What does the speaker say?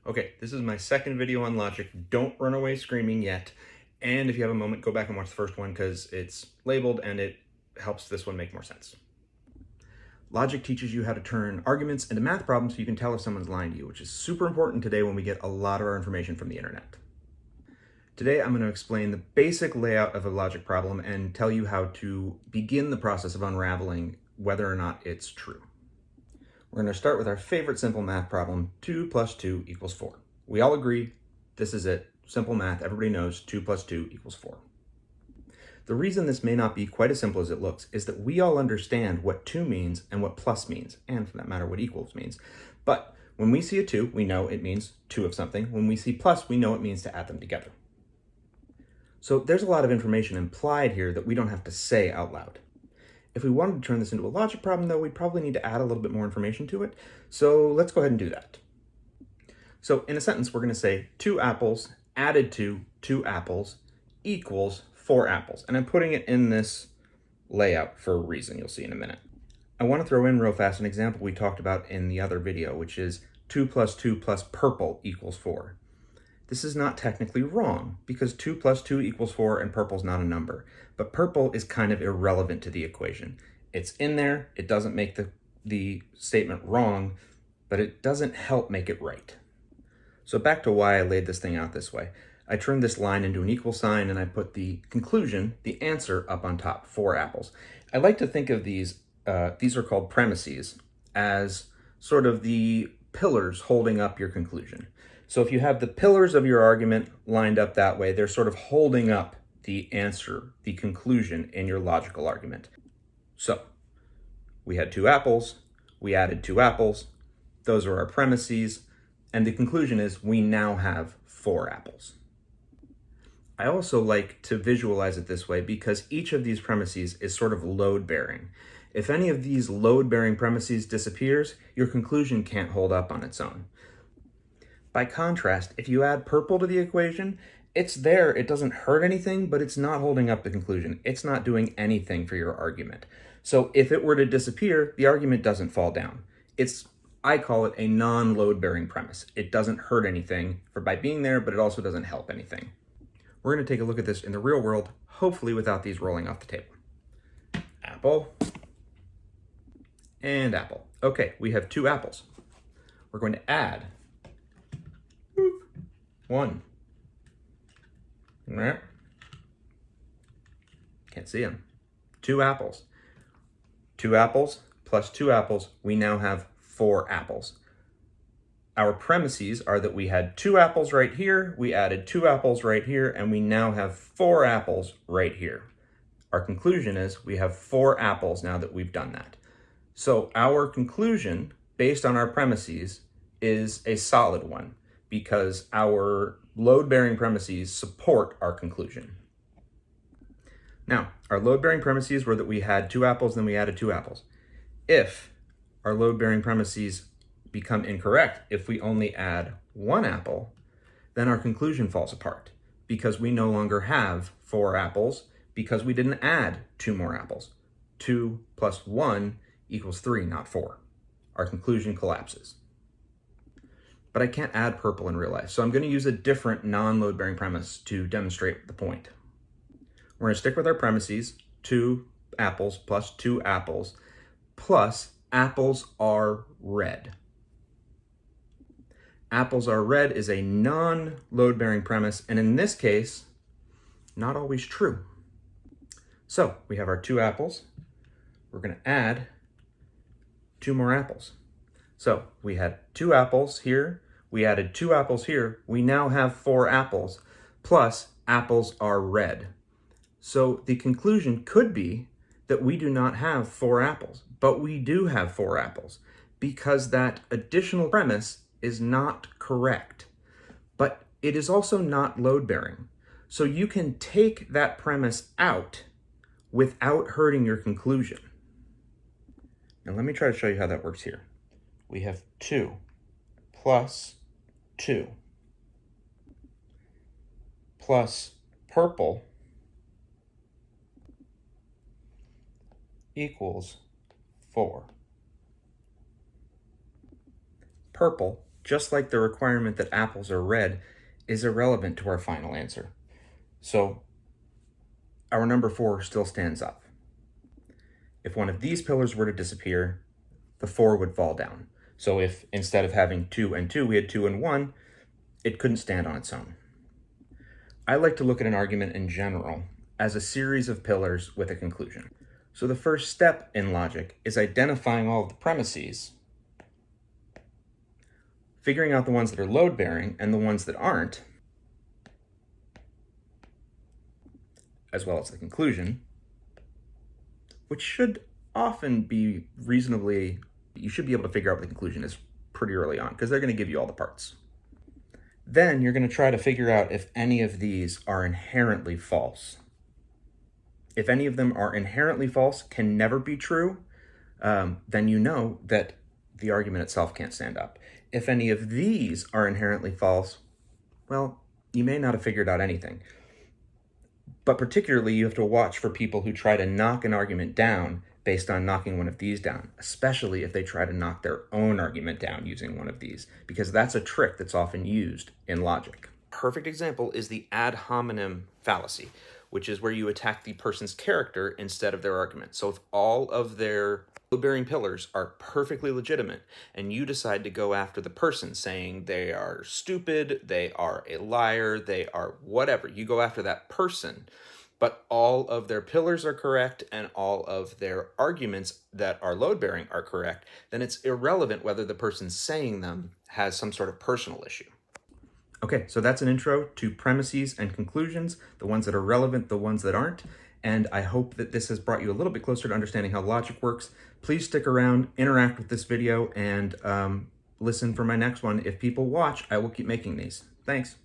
Okay, this is my second video on logic. Don't run away screaming yet. And if you have a moment, go back and watch the first one because it's labeled and it helps this one make more sense. Logic teaches you how to turn arguments into math problems so you can tell if someone's lying to you, which is super important today when we get a lot of our information from the internet. Today, I'm going to explain the basic layout of a logic problem and tell you how to begin the process of unraveling whether or not it's true. We're going to start with our favorite simple math problem, 2 plus 2 equals 4. We all agree, this is it. Simple math, everybody knows 2 plus 2 equals 4. The reason this may not be quite as simple as it looks is that we all understand what 2 means and what plus means, and for that matter, what equals means. But when we see a 2, we know it means 2 of something. When we see plus, we know it means to add them together. So there's a lot of information implied here that we don't have to say out loud. If we wanted to turn this into a logic problem, though, we'd probably need to add a little bit more information to it. So let's go ahead and do that. So in a sentence, we're going to say 2 apples added to 2 apples equals 4 apples. And I'm putting it in this layout for a reason you'll see in a minute. I want to throw in real fast an example we talked about in the other video, which is 2 plus 2 plus purple equals 4. This is not technically wrong because 2 plus 2 equals 4 and purple's not a number. But purple is kind of irrelevant to the equation. It's in there, it doesn't make the statement wrong, but it doesn't help make it right. So back to why I laid this thing out this way. I turned this line into an equal sign and I put the conclusion, the answer, up on top, 4 apples. I like to think of these are called premises, as sort of the pillars holding up your conclusion. So if you have the pillars of your argument lined up that way, they're sort of holding up the answer, the conclusion in your logical argument. So we had 2 apples, we added 2 apples, those are our premises, and the conclusion is we now have 4 apples. I also like to visualize it this way because each of these premises is sort of load-bearing. If any of these load-bearing premises disappears, your conclusion can't hold up on its own. By contrast, if you add purple to the equation, it's there, it doesn't hurt anything, but it's not holding up the conclusion. It's not doing anything for your argument. So if it were to disappear, the argument doesn't fall down. I call it a non-load-bearing premise. It doesn't hurt anything by being there, but it also doesn't help anything. We're going to take a look at this in the real world, hopefully without these rolling off the table. Apple and apple. Okay, we have 2 apples. We're going to add 1. Can't see them. 2 apples. 2 apples plus 2 apples, we now have 4 apples. Our premises are that we had 2 apples right here, we added 2 apples right here, and we now have 4 apples right here. Our conclusion is we have 4 apples now that we've done that. So our conclusion, based on our premises, is a solid one because our load-bearing premises support our conclusion. Now, our load-bearing premises were that we had 2 apples, then we added 2 apples. If our load-bearing premises become incorrect, if we only add 1 apple, then our conclusion falls apart because we no longer have 4 apples because we didn't add 2 more apples. 2 plus 1 equals 3, not 4. Our conclusion collapses. But I can't add purple in real life, so I'm going to use a different non-load-bearing premise to demonstrate the point. We're going to stick with our premises, 2 apples plus 2 apples, plus apples are red. Apples are red is a non-load-bearing premise, and in this case, not always true. So we have our 2 apples. We're going to add 2 more apples. So we had 2 apples here, we added 2 apples here, we now have 4 apples, plus apples are red. So the conclusion could be that we do not have 4 apples, but we do have 4 apples because that additional premise is not correct. But it is also not load-bearing. So you can take that premise out without hurting your conclusion. Now let me try to show you how that works here. We have 2 plus 2 plus purple equals 4. Purple just like the requirement that apples are red is irrelevant to our final answer. So our number 4 still stands up. If one of these pillars were to disappear, the 4 would fall down. So if instead of having 2 and 2, we had 2 and 1, it couldn't stand on its own. I like to look at an argument in general as a series of pillars with a conclusion. So the first step in logic is identifying all of the premises, figuring out the ones that are load-bearing and the ones that aren't, as well as the conclusion, which should often be reasonably, you should be able to figure out what the conclusion is pretty early on, because they're going to give you all the parts. Then you're going to try to figure out if any of these are inherently false. If any of them are inherently false, can never be true, then you know that the argument itself can't stand up. If any of these are inherently false, well, you may not have figured out anything. But particularly, you have to watch for people who try to knock an argument down based on knocking one of these down, especially if they try to knock their own argument down using one of these, because that's a trick that's often used in logic. Perfect example is the ad hominem fallacy, which is where you attack the person's character instead of their argument. So if all of their load-bearing pillars are perfectly legitimate, and you decide to go after the person saying they are stupid, they are a liar, they are whatever, you go after that person, but all of their pillars are correct and all of their arguments that are load-bearing are correct, then it's irrelevant whether the person saying them has some sort of personal issue. Okay, so that's an intro to premises and conclusions, the ones that are relevant, the ones that aren't, and I hope that this has brought you a little bit closer to understanding how logic works. Please stick around, interact with this video, and listen for my next one. If people watch, I will keep making these. Thanks.